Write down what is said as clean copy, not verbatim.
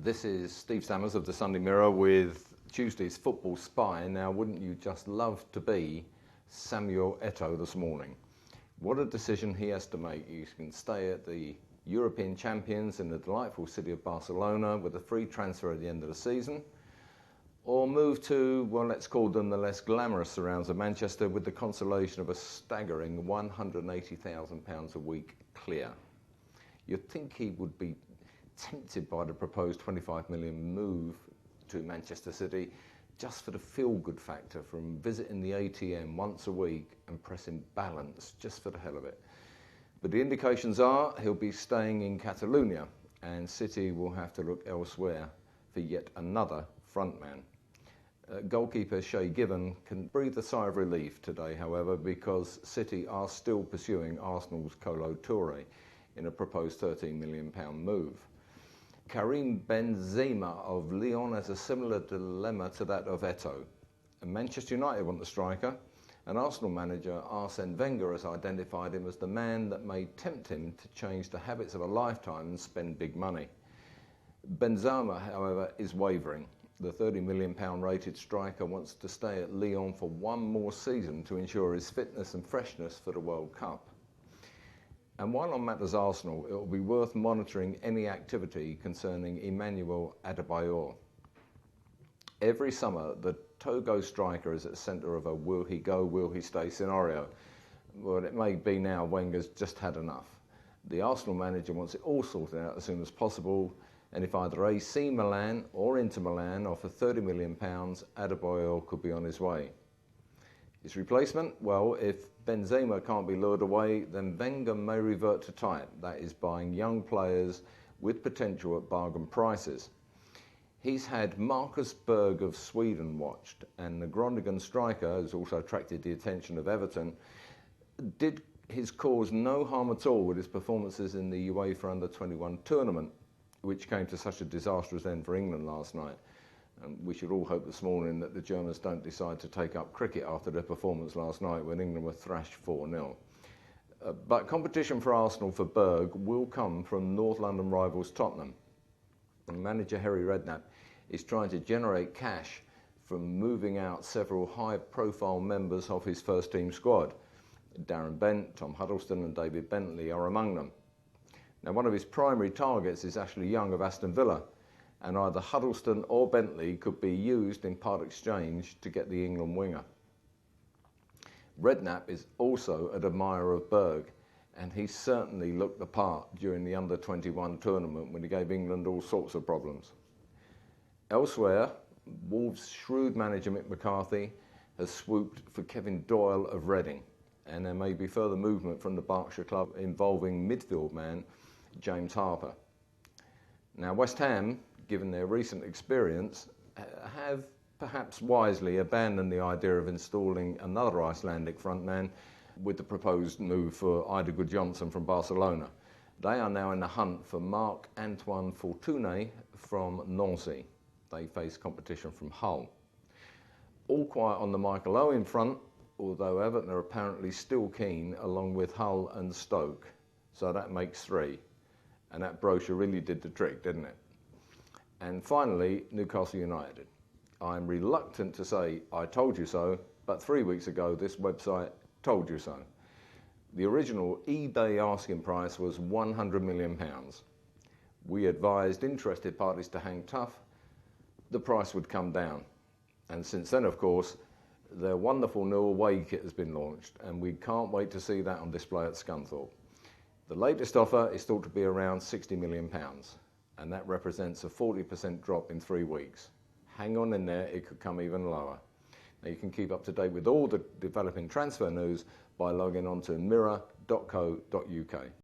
This is Steve Sammers of the Sunday Mirror with Tuesday's Football Spy. Now, wouldn't you just love to be Samuel Eto'o this morning? What a decision he has to make. You can stay at the European champions in the delightful city of Barcelona with a free transfer at the end of the season, or move to, well, let's call them the less glamorous surrounds of Manchester with the consolation of a staggering £180,000 a week clear. You'd think he would be tempted by the proposed 25 million move to Manchester City just for the feel-good factor from visiting the ATM once a week and pressing balance just for the hell of it. But the indications are he'll be staying in Catalonia and City will have to look elsewhere for yet another frontman. Goalkeeper Shay Given can breathe a sigh of relief today, however, because City are still pursuing Arsenal's Kolo Touré in a proposed £13 million move. Karim Benzema of Lyon has a similar dilemma to that of Eto'o. Manchester United want the striker, and Arsenal manager Arsene Wenger has identified him as the man that may tempt him to change the habits of a lifetime and spend big money. Benzema, however, is wavering. The £30 million rated striker wants to stay at Lyon for one more season to ensure his fitness and freshness for the World Cup. And while on matters Arsenal, it will be worth monitoring any activity concerning Emmanuel Adebayor. Every summer, the Togo striker is at the centre of a will he go, will he stay scenario. Well, it may be now Wenger's just had enough. The Arsenal manager wants it all sorted out as soon as possible, and if either AC Milan or Inter Milan offer £30 million, Adebayor could be on his way. His replacement? Well, if Benzema can't be lured away, then Wenger may revert to type, that is buying young players with potential at bargain prices. He's had Marcus Berg of Sweden watched, and the Groningen striker, who's also attracted the attention of Everton, did his cause no harm at all with his performances in the UEFA Under-21 tournament, which came to such a disastrous end for England last night. And we should all hope this morning that the Germans don't decide to take up cricket after their performance last night when England were thrashed 4-0. But competition for Arsenal for Berg will come from North London rivals Tottenham. And manager Harry Redknapp is trying to generate cash from moving out several high-profile members of his first-team squad. Darren Bent, Tom Huddleston and David Bentley are among them. Now, one of his primary targets is Ashley Young of Aston Villa, and either Huddleston or Bentley could be used in part exchange to get the England winger. Redknapp is also an admirer of Berg, and he certainly looked the part during the Under-21 tournament when he gave England all sorts of problems. Elsewhere, Wolves' shrewd manager Mick McCarthy has swooped for Kevin Doyle of Reading, and there may be further movement from the Berkshire club involving midfield man James Harper. Now, West Ham, given their recent experience, have perhaps wisely abandoned the idea of installing another Icelandic frontman with the proposed move for Ida Gudjohnsen from Barcelona. They are now in the hunt for Marc-Antoine Fortuné from Nancy. They face competition from Hull. All quiet on the Michael Owen front, although Everton are apparently still keen, along with Hull and Stoke. So that makes three. And that brochure really did the trick, didn't it? And finally, Newcastle United. I'm reluctant to say I told you so, but 3 weeks ago this website told you so. The original eBay asking price was £100 million. We advised interested parties to hang tough. The price would come down. And since then, of course, their wonderful new away kit has been launched, and we can't wait to see that on display at Scunthorpe. The latest offer is thought to be around £60 million. And that represents a 40% drop in 3 weeks. Hang on in there, it could come even lower. Now, you can keep up to date with all the developing transfer news by logging on to mirror.co.uk.